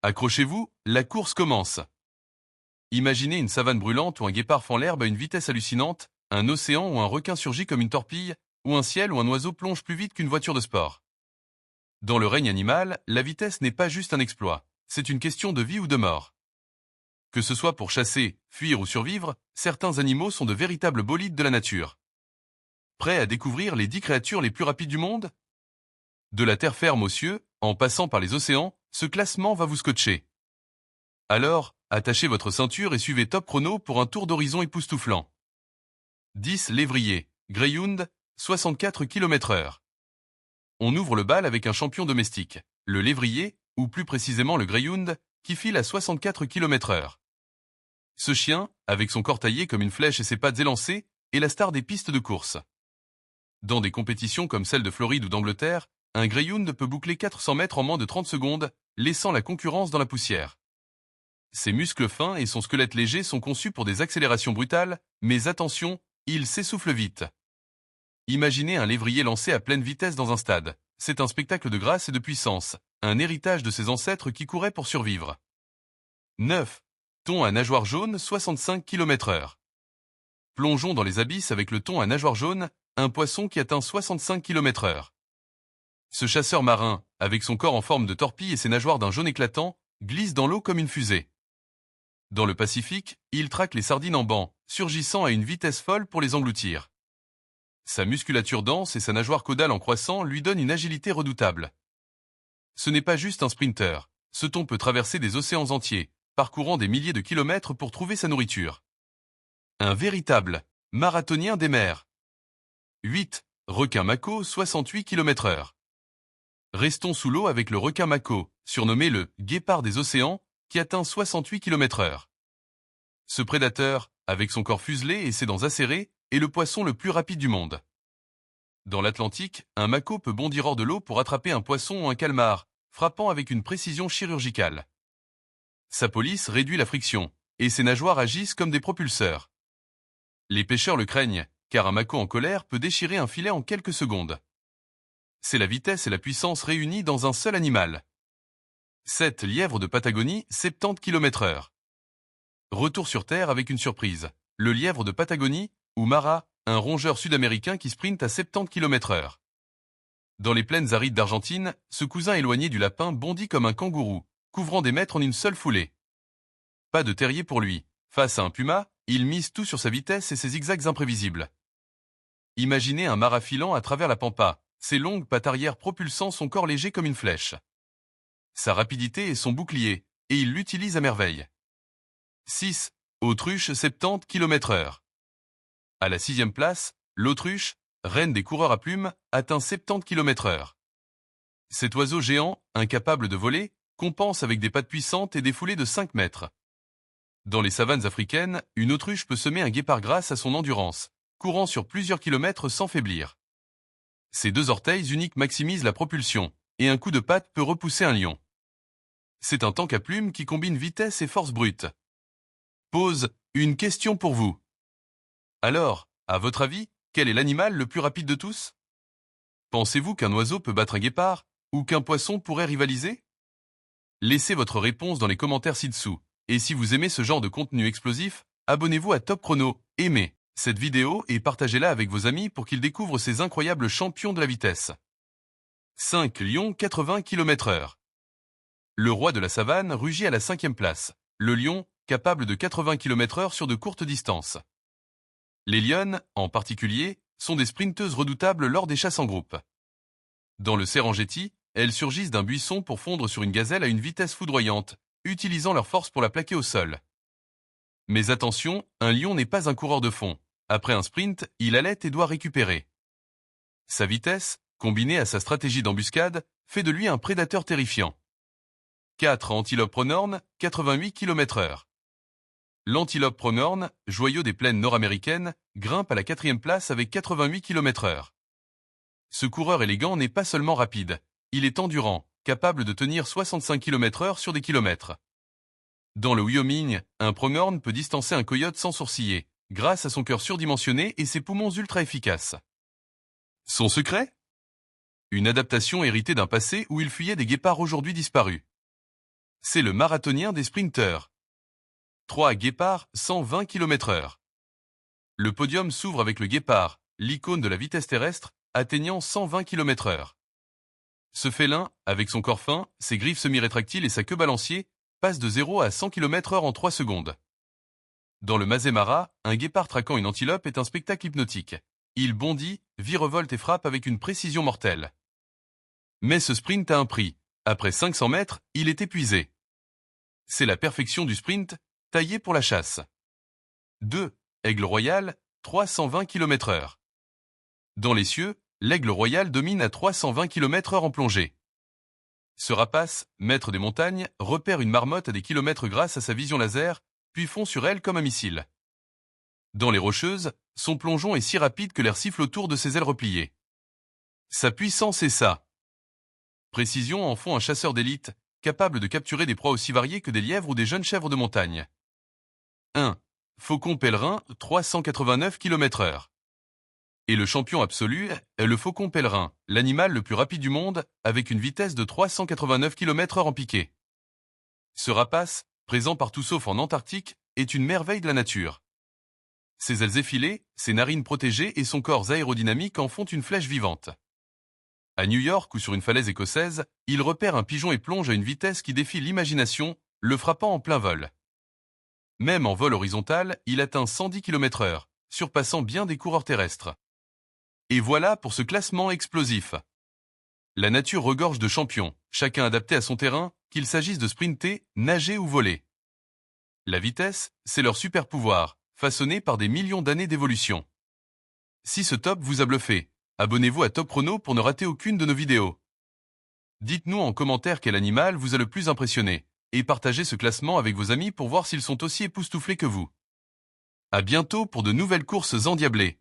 Accrochez-vous, la course commence. Imaginez une savane brûlante où un guépard fend l'herbe à une vitesse hallucinante, un océan où un requin surgit comme une torpille, ou un ciel où un oiseau plonge plus vite qu'une voiture de sport. Dans le règne animal, la vitesse n'est pas juste un exploit, c'est une question de vie ou de mort. Que ce soit pour chasser, fuir ou survivre, certains animaux sont de véritables bolides de la nature. Prêts à découvrir les 10 créatures les plus rapides du monde? De la terre ferme aux cieux, en passant par les océans, ce classement va vous scotcher. Alors, attachez votre ceinture et suivez Top Chrono pour un tour d'horizon époustouflant. 10. Lévrier, Greyhound, 64 km/h. On ouvre le bal avec un champion domestique, le lévrier, ou plus précisément le Greyhound, qui file à 64 km/h. Ce chien, avec son corps taillé comme une flèche et ses pattes élancées, est la star des pistes de course. Dans des compétitions comme celles de Floride ou d'Angleterre, un Greyhound peut boucler 400 mètres en moins de 30 secondes, laissant la concurrence dans la poussière. Ses muscles fins et son squelette léger sont conçus pour des accélérations brutales, mais attention, il s'essouffle vite. Imaginez un lévrier lancé à pleine vitesse dans un stade. C'est un spectacle de grâce et de puissance, un héritage de ses ancêtres qui couraient pour survivre. 9. Thon à nageoire jaune, 65 km/h. Plongeons dans les abysses avec le thon à nageoire jaune, un poisson qui atteint 65 km/h. Ce chasseur marin, avec son corps en forme de torpille et ses nageoires d'un jaune éclatant, glisse dans l'eau comme une fusée. Dans le Pacifique, il traque les sardines en banc, surgissant à une vitesse folle pour les engloutir. Sa musculature dense et sa nageoire caudale en croissant lui donnent une agilité redoutable. Ce n'est pas juste un sprinter, ce thon peut traverser des océans entiers, parcourant des milliers de kilomètres pour trouver sa nourriture. Un véritable marathonien des mers. 8. Requin mako, 68 km/h. Restons sous l'eau avec le requin mako, surnommé le guépard des océans, qui atteint 68 km/h. Ce prédateur, avec son corps fuselé et ses dents acérées, est le poisson le plus rapide du monde. Dans l'Atlantique, un mako peut bondir hors de l'eau pour attraper un poisson ou un calmar, frappant avec une précision chirurgicale. Sa police réduit la friction, et ses nageoires agissent comme des propulseurs. Les pêcheurs le craignent, car un mako en colère peut déchirer un filet en quelques secondes. C'est la vitesse et la puissance réunies dans un seul animal. 7. Lièvre de Patagonie, 70 km/h. Retour sur Terre avec une surprise. Le lièvre de Patagonie, ou Mara, un rongeur sud-américain qui sprinte à 70 km/h. Dans les plaines arides d'Argentine, ce cousin éloigné du lapin bondit comme un kangourou, couvrant des mètres en une seule foulée. Pas de terrier pour lui. Face à un puma, il mise tout sur sa vitesse et ses zigzags imprévisibles. Imaginez un Mara filant à travers la pampa, ses longues pattes arrière propulsant son corps léger comme une flèche. Sa rapidité est son bouclier, et il l'utilise à merveille. 6. Autruche 70 km/h. À la 6e place, l'autruche, reine des coureurs à plumes, atteint 70 km/h. Cet oiseau géant, incapable de voler, compense avec des pattes puissantes et des foulées de 5 mètres. Dans les savanes africaines, une autruche peut semer un guépard grâce à son endurance, courant sur plusieurs kilomètres sans faiblir. Ses 2 orteils uniques maximisent la propulsion, et un coup de patte peut repousser un lion. C'est un tank à plumes qui combine vitesse et force brute. Pose une question pour vous. Alors, à votre avis, quel est l'animal le plus rapide de tous? Pensez-vous qu'un oiseau peut battre un guépard, ou qu'un poisson pourrait rivaliser? Laissez votre réponse dans les commentaires ci-dessous, et si vous aimez ce genre de contenu explosif, abonnez-vous à Top Chrono, aimez cette vidéo et partagez-la avec vos amis pour qu'ils découvrent ces incroyables champions de la vitesse. 5. Lion 80 km/h. Le roi de la savane rugit à la 5e place, le lion, capable de 80 km/h sur de courtes distances. Les lionnes, en particulier, sont des sprinteuses redoutables lors des chasses en groupe. Dans le Serengeti, elles surgissent d'un buisson pour fondre sur une gazelle à une vitesse foudroyante, utilisant leur force pour la plaquer au sol. Mais attention, un lion n'est pas un coureur de fond. Après un sprint, il halète et doit récupérer. Sa vitesse, combinée à sa stratégie d'embuscade, fait de lui un prédateur terrifiant. 4. Antilope pronghorn, 88 km/h. L'antilope pronghorn, joyau des plaines nord-américaines, grimpe à la 4e place avec 88 km/h. Ce coureur élégant n'est pas seulement rapide, il est endurant, capable de tenir 65 km/h sur des kilomètres. Dans le Wyoming, un pronghorn peut distancer un coyote sans sourciller, grâce à son cœur surdimensionné et ses poumons ultra efficaces. Son secret? Une adaptation héritée d'un passé où il fuyait des guépards aujourd'hui disparus. C'est le marathonien des sprinteurs. 3. Guépard, 120 km/h. Le podium s'ouvre avec le guépard, l'icône de la vitesse terrestre, atteignant 120 km/h. Ce félin, avec son corps fin, ses griffes semi-rétractiles et sa queue balancier, passe de 0 à 100 km/h en 3 secondes. Dans le Mazemara, un guépard traquant une antilope est un spectacle hypnotique. Il bondit, virevolte et frappe avec une précision mortelle. Mais ce sprint a un prix. Après 500 mètres, il est épuisé. C'est la perfection du sprint, taillé pour la chasse. 2. Aigle royal, 320 km/h. Dans les cieux, l'aigle royal domine à 320 km/h en plongée. Ce rapace, maître des montagnes, repère une marmotte à des kilomètres grâce à sa vision laser, puis fond sur elle comme un missile. Dans les rocheuses, son plongeon est si rapide que l'air siffle autour de ses ailes repliées. Sa puissance est ça. Précision en font un chasseur d'élite, capable de capturer des proies aussi variées que des lièvres ou des jeunes chèvres de montagne. 1. Faucon pèlerin, 389 km/h. Et le champion absolu est le faucon pèlerin, l'animal le plus rapide du monde, avec une vitesse de 389 km/h en piqué. Ce rapace, présent partout sauf en Antarctique, est une merveille de la nature. Ses ailes effilées, ses narines protégées et son corps aérodynamique en font une flèche vivante. À New York ou sur une falaise écossaise, il repère un pigeon et plonge à une vitesse qui défie l'imagination, le frappant en plein vol. Même en vol horizontal, il atteint 110 km/h, surpassant bien des coureurs terrestres. Et voilà pour ce classement explosif. La nature regorge de champions, chacun adapté à son terrain, qu'il s'agisse de sprinter, nager ou voler. La vitesse, c'est leur super pouvoir, façonné par des millions d'années d'évolution. Si ce top vous a bluffé, abonnez-vous à Top Chrono pour ne rater aucune de nos vidéos. Dites-nous en commentaire quel animal vous a le plus impressionné, et partagez ce classement avec vos amis pour voir s'ils sont aussi époustouflés que vous. À bientôt pour de nouvelles courses endiablées.